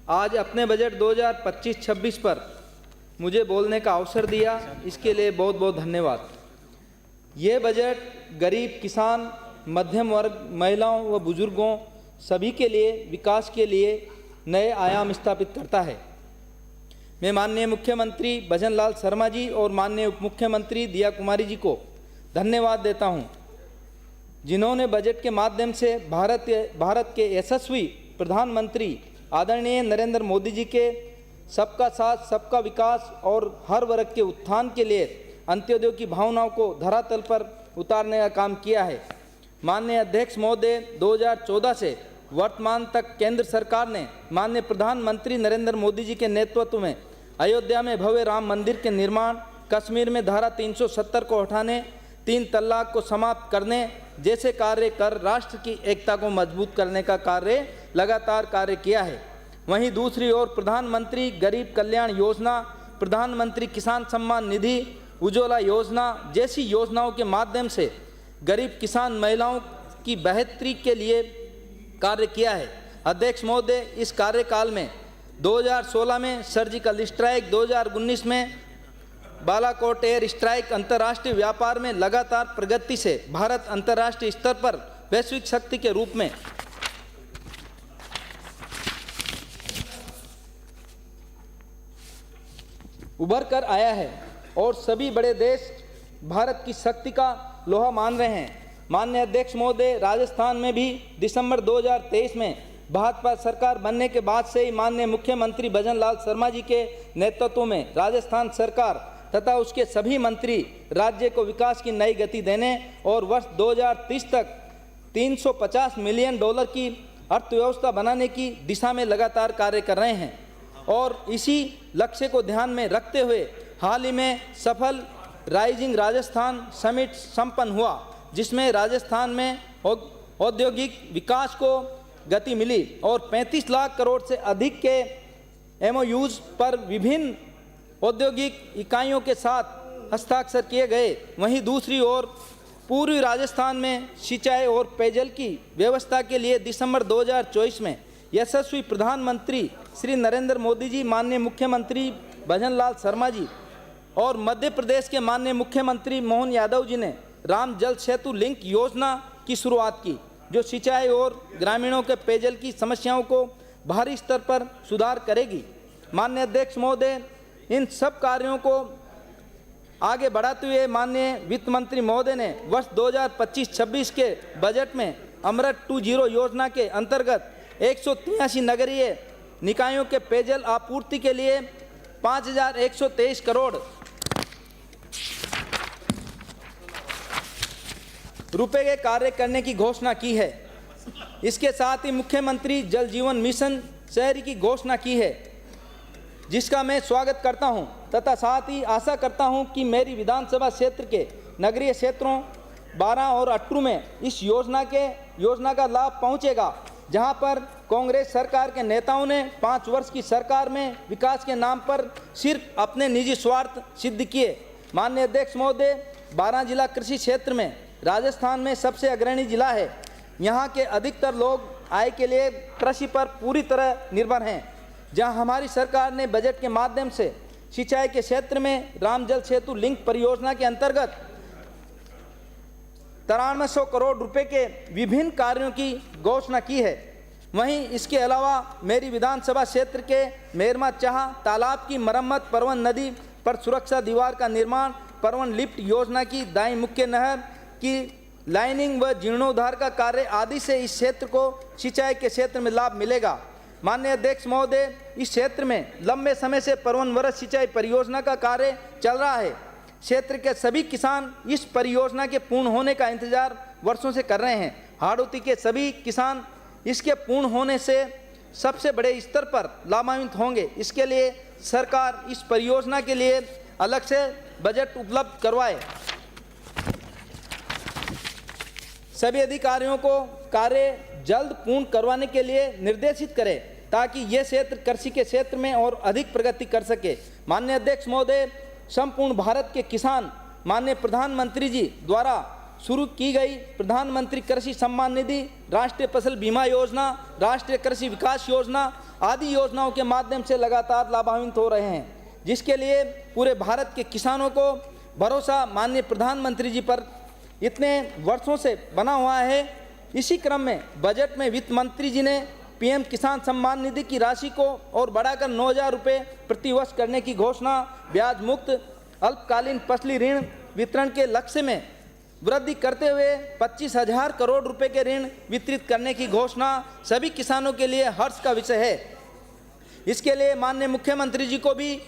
आज अपने बजट 2025-26 पर मुझे बोलने का अवसर दिया, इसके लिए बहुत बहुत धन्यवाद। ये बजट गरीब, किसान, मध्यम वर्ग, महिलाओं व बुजुर्गों सभी के लिए विकास के लिए नए आयाम स्थापित करता है। मैं माननीय मुख्यमंत्री भजन लाल शर्मा जी और माननीय उप मुख्यमंत्री दिया कुमारी जी को धन्यवाद देता हूं, जिन्होंने बजट के माध्यम से भारत के यशस्वी प्रधानमंत्री आदरणीय नरेंद्र मोदी जी के सबका साथ, सबका विकास और हर वर्ग के उत्थान के लिए अंत्योदय की भावनाओं को धरातल पर उतारने का काम किया है। माननीय अध्यक्ष महोदय, 2014 से वर्तमान तक केंद्र सरकार ने माननीय प्रधानमंत्री नरेंद्र मोदी जी के नेतृत्व में अयोध्या में भव्य राम मंदिर के निर्माण, कश्मीर में धारा 370 को हटाने, 3 तलाक को समाप्त करने जैसे कार्य कर राष्ट्र की एकता को मजबूत करने का कार्य लगातार कार्य किया है। वहीं दूसरी ओर प्रधानमंत्री गरीब कल्याण योजना, प्रधानमंत्री किसान सम्मान निधि, उज्ज्वला योजना जैसी योजनाओं के माध्यम से गरीब किसान महिलाओं की बेहतरी के लिए कार्य किया है। अध्यक्ष महोदय, इस कार्यकाल में 2016 में सर्जिकल स्ट्राइक, 2019 में बालाकोट एयर स्ट्राइक, अंतर्राष्ट्रीय व्यापार में लगातार प्रगति से भारत अंतर्राष्ट्रीय स्तर पर वैश्विक शक्ति के रूप में उभर कर आया है और सभी बड़े देश भारत की शक्ति का लोहा मान रहे हैं। माननीय अध्यक्ष महोदय, राजस्थान में भी दिसंबर 2023 में भाजपा सरकार बनने के बाद से ही माननीय मुख्यमंत्री भजन लाल शर्मा जी के नेतृत्व में राजस्थान सरकार तथा उसके सभी मंत्री राज्य को विकास की नई गति देने और वर्ष 2030 तक $350 मिलियन की अर्थव्यवस्था बनाने की दिशा में लगातार कार्य कर रहे हैं। और इसी लक्ष्य को ध्यान में रखते हुए हाल ही में सफल राइजिंग राजस्थान समिट संपन्न हुआ, जिसमें राजस्थान में औद्योगिक विकास को गति मिली और 35 लाख करोड़ से अधिक के MOUs पर विभिन्न औद्योगिक इकाइयों के साथ हस्ताक्षर किए गए। वहीं दूसरी ओर पूर्वी राजस्थान में सिंचाई और पेयजल की व्यवस्था के लिए दिसंबर 2024 में यशस्वी प्रधानमंत्री श्री नरेंद्र मोदी जी, माननीय मुख्यमंत्री भजन लाल शर्मा जी और मध्य प्रदेश के माननीय मुख्यमंत्री मोहन यादव जी ने राम जल सेतु लिंक योजना की शुरुआत की, जो सिंचाई और ग्रामीणों के पेयजल की समस्याओं को भारी स्तर पर सुधार करेगी। माननीय अध्यक्ष महोदय, इन सब कार्यों को आगे बढ़ाते हुए माननीय वित्त मंत्री महोदय ने वर्ष 2025-26 के बजट में अमृत 2.0 योजना के अंतर्गत 183 नगरीय निकायों के पेयजल आपूर्ति के लिए 5,123 करोड़ रुपए के कार्य करने की घोषणा की है। इसके साथ ही मुख्यमंत्री जल जीवन मिशन शहरी की घोषणा की है, जिसका मैं स्वागत करता हूं तथा साथ ही आशा करता हूं कि मेरी विधानसभा क्षेत्र के नगरीय क्षेत्रों 12 और 18 में इस योजना का लाभ पहुंचेगा, जहां पर कांग्रेस सरकार के नेताओं ने 5 वर्ष की सरकार में विकास के नाम पर सिर्फ अपने निजी स्वार्थ सिद्ध किए। माननीय अध्यक्ष महोदय, 12 जिला कृषि क्षेत्र में राजस्थान में सबसे अग्रणी जिला है। यहाँ के अधिकतर लोग आय के लिए कृषि पर पूरी तरह निर्भर हैं। जहाँ हमारी सरकार ने बजट के माध्यम से सिंचाई के क्षेत्र में राम जल सेतु लिंक परियोजना के अंतर्गत 9300 करोड़ रुपए के विभिन्न कार्यों की घोषणा की है। वहीं इसके अलावा मेरी विधानसभा क्षेत्र के मेरमा चाह तालाब की मरम्मत, परवन नदी पर सुरक्षा दीवार का निर्माण, परवन लिफ्ट योजना की दाई मुख्य नहर की लाइनिंग व जीर्णोद्धार का कार्य आदि से इस क्षेत्र को सिंचाई के क्षेत्र में लाभ मिलेगा। माननीय अध्यक्ष महोदय, इस क्षेत्र में लंबे समय से परवन वरस सिंचाई परियोजना का कार्य चल रहा है। क्षेत्र के सभी किसान इस परियोजना के पूर्ण होने का इंतजार वर्षों से कर रहे हैं। हाड़ौती के सभी किसान इसके पूर्ण होने से सबसे बड़े स्तर पर लाभान्वित होंगे। इसके लिए सरकार इस परियोजना के लिए अलग से बजट उपलब्ध करवाए। सभी अधिकारियों को कार्य जल्द पूर्ण करवाने के लिए निर्देशित करें, ताकि ये क्षेत्र कृषि के क्षेत्र में और अधिक प्रगति कर सके। माननीय अध्यक्ष महोदय, संपूर्ण भारत के किसान माननीय प्रधानमंत्री जी द्वारा शुरू की गई प्रधानमंत्री कृषि सम्मान निधि, राष्ट्रीय फसल बीमा योजना, राष्ट्रीय कृषि विकास योजना आदि योजनाओं के माध्यम से लगातार लाभान्वित हो रहे हैं, जिसके लिए पूरे भारत के किसानों को भरोसा माननीय प्रधानमंत्री जी पर इतने वर्षों से बना हुआ है। इसी क्रम में बजट में वित्त मंत्री जी ने पीएम किसान सम्मान निधि की राशि को और बढ़ाकर 9,000 रुपये प्रति वर्ष करने की घोषणा, ब्याज मुक्त अल्पकालीन फसली ऋण वितरण के लक्ष्य में वृद्धि करते हुए 25,000 करोड़ रुपए के ऋण वितरित करने की घोषणा सभी किसानों के लिए हर्ष का विषय है। इसके लिए माननीय मुख्यमंत्री जी को भी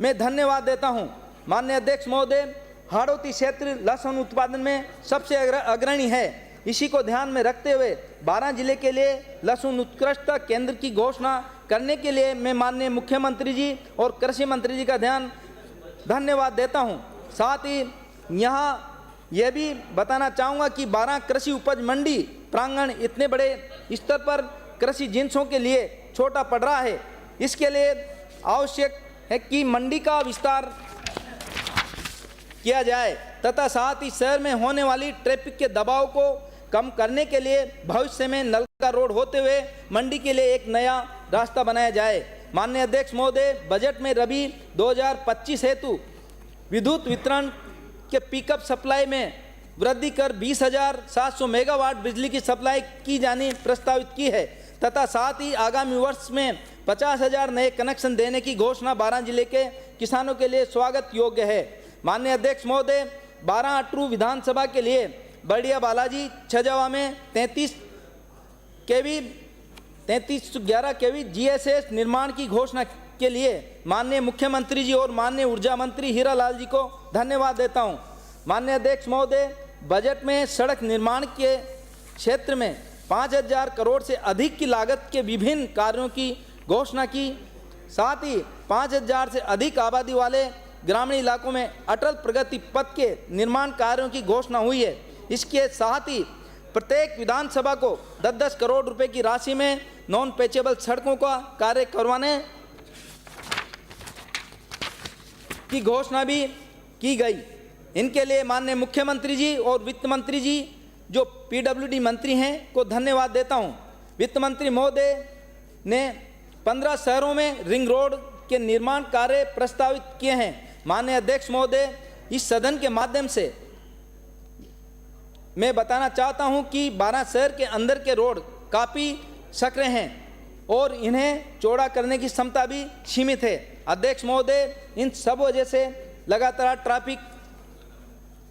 मैं धन्यवाद देता हूं। माननीय अध्यक्ष महोदय, हाड़ौती क्षेत्र लहसुन उत्पादन में सबसे अग्रणी है। इसी को ध्यान में रखते हुए 12 जिले के लिए लहसुन उत्कृष्टता केंद्र की घोषणा करने के लिए मैं माननीय मुख्यमंत्री जी और कृषि मंत्री जी का धन्यवाद देता हूं। साथ ही यहाँ यह भी बताना चाहूँगा कि 12 कृषि उपज मंडी प्रांगण इतने बड़े स्तर पर कृषि जिन्सों के लिए छोटा पड़ रहा है। इसके लिए आवश्यक है कि मंडी का विस्तार किया जाए तथा साथ ही शहर में होने वाली ट्रैफिक के दबाव को कम करने के लिए भविष्य में नलका रोड होते हुए मंडी के लिए एक नया रास्ता बनाया जाए। माननीय अध्यक्ष महोदय, बजट में रबी 2025 हेतु विद्युत वितरण के पिकअप सप्लाई में वृद्धि कर 20,700 मेगावाट बिजली की सप्लाई की जानी प्रस्तावित की है तथा साथ ही आगामी वर्ष में 50,000 नए कनेक्शन देने की घोषणा 12 जिले के किसानों के लिए स्वागत योग्य है। माननीय अध्यक्ष महोदय, 12 अटरू विधानसभा के लिए बड़िया बालाजी छजवा में 3311 केवी GSS निर्माण की घोषणा के लिए माननीय मुख्यमंत्री जी और माननीय ऊर्जा मंत्री हीरालाल जी को धन्यवाद देता हूं। माननीय अध्यक्ष महोदय, बजट में सड़क निर्माण के क्षेत्र में 5,000 करोड़ से अधिक की लागत के विभिन्न कार्यों की घोषणा की। साथ ही 5,000 से अधिक आबादी वाले ग्रामीण इलाकों में अटल प्रगति पथ के निर्माण कार्यों की घोषणा हुई है। इसके साथ ही प्रत्येक विधानसभा को 10-10 करोड़ रुपए की राशि में नॉन पेचेबल सड़कों का कार्य करवाने की घोषणा भी की गई। इनके लिए माननीय मुख्यमंत्री जी और वित्त मंत्री जी जो PWD मंत्री हैं को धन्यवाद देता हूं। वित्त मंत्री महोदय ने 15 शहरों में रिंग रोड के निर्माण कार्य प्रस्तावित किए हैं। माननीय अध्यक्ष महोदय, इस सदन के माध्यम से मैं बताना चाहता हूं कि 12 शहर के अंदर के रोड काफ़ी सकरे हैं और इन्हें चौड़ा करने की क्षमता भी सीमित है। अध्यक्ष महोदय, इन सब वजह से लगातार ट्रैफिक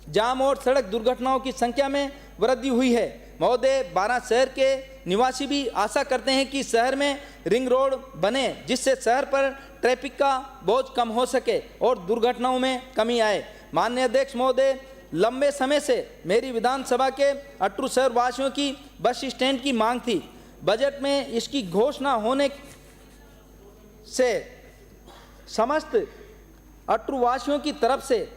जाम और सड़क दुर्घटनाओं की संख्या में वृद्धि हुई है। महोदय, 12 शहर के निवासी भी आशा करते हैं कि शहर में रिंग रोड बने जिससे शहर पर ट्रैफिक का बोझ कम हो सके और दुर्घटनाओं में कमी आए। माननीय अध्यक्ष महोदय, लंबे समय से मेरी विधानसभा के अटरू शहर वासियों की बस स्टैंड की मांग थी। बजट में इसकी घोषणा होने से समस्त अटरू वासियों की तरफ से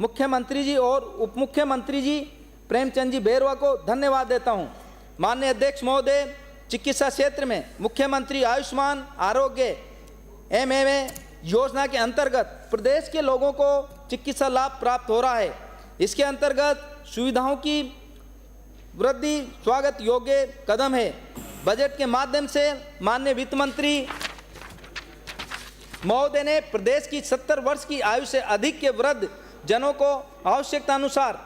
मुख्यमंत्री जी और उप मुख्यमंत्री जी प्रेमचंद जी बैरवा को धन्यवाद देता हूं। माननीय अध्यक्ष महोदय, चिकित्सा क्षेत्र में मुख्यमंत्री आयुष्मान आरोग्य MMA योजना के अंतर्गत प्रदेश के लोगों को चिकित्सा लाभ प्राप्त हो रहा है। इसके अंतर्गत सुविधाओं की वृद्धि स्वागत योग्य कदम है। बजट के माध्यम से माननीय वित्त मंत्री महोदय ने प्रदेश की 70 वर्ष की आयु से अधिक के वृद्ध जनों को आवश्यकता अनुसार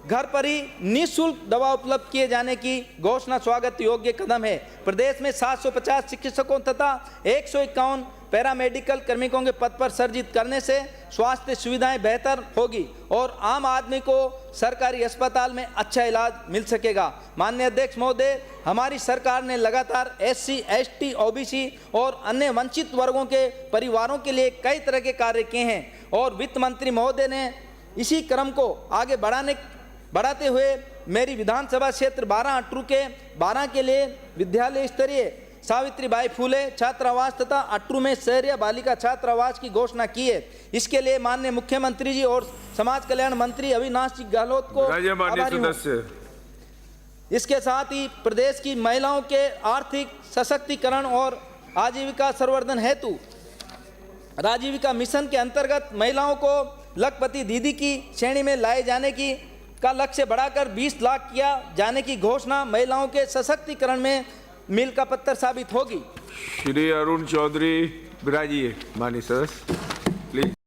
घर पर ही निःशुल्क दवा उपलब्ध किए जाने की घोषणा स्वागत योग्य कदम है। प्रदेश में 750 शिक्षकों तथा 151 पैरामेडिकल कार्मिकों के पद पर सृजित करने से स्वास्थ्य सुविधाएं बेहतर होगी और आम आदमी को सरकारी अस्पताल में अच्छा इलाज मिल सकेगा। माननीय अध्यक्ष महोदय, हमारी सरकार ने लगातार SC, ST, OBC और अन्य वंचित वर्गों के परिवारों के लिए कई तरह के कार्य किए हैं और वित्त मंत्री महोदय ने इसी क्रम को आगे बढ़ाते हुए मेरी विधानसभा क्षेत्र 12 अटरू के 12 के लिए विद्यालय स्तरीय सावित्रीबाई फूले छात्रावास तथा अटरू में शहरिया बालिका छात्रावास की घोषणा की है। इसके लिए माननीय मुख्यमंत्री जी और समाज कल्याण मंत्री अविनाश जी गहलोत को आभारी हूं। इसके साथ ही प्रदेश की महिलाओं के आर्थिक सशक्तिकरण और आजीविका संवर्धन हेतु राजीविका मिशन के अंतर्गत महिलाओं को लखपति दीदी की श्रेणी में लाए जाने की का लक्ष्य बढ़ाकर 20 लाख किया जाने की घोषणा महिलाओं के सशक्तिकरण में मील का पत्थर साबित होगी। श्री अरुण चौधरी विराजिए माननीय सदस्य प्लीज।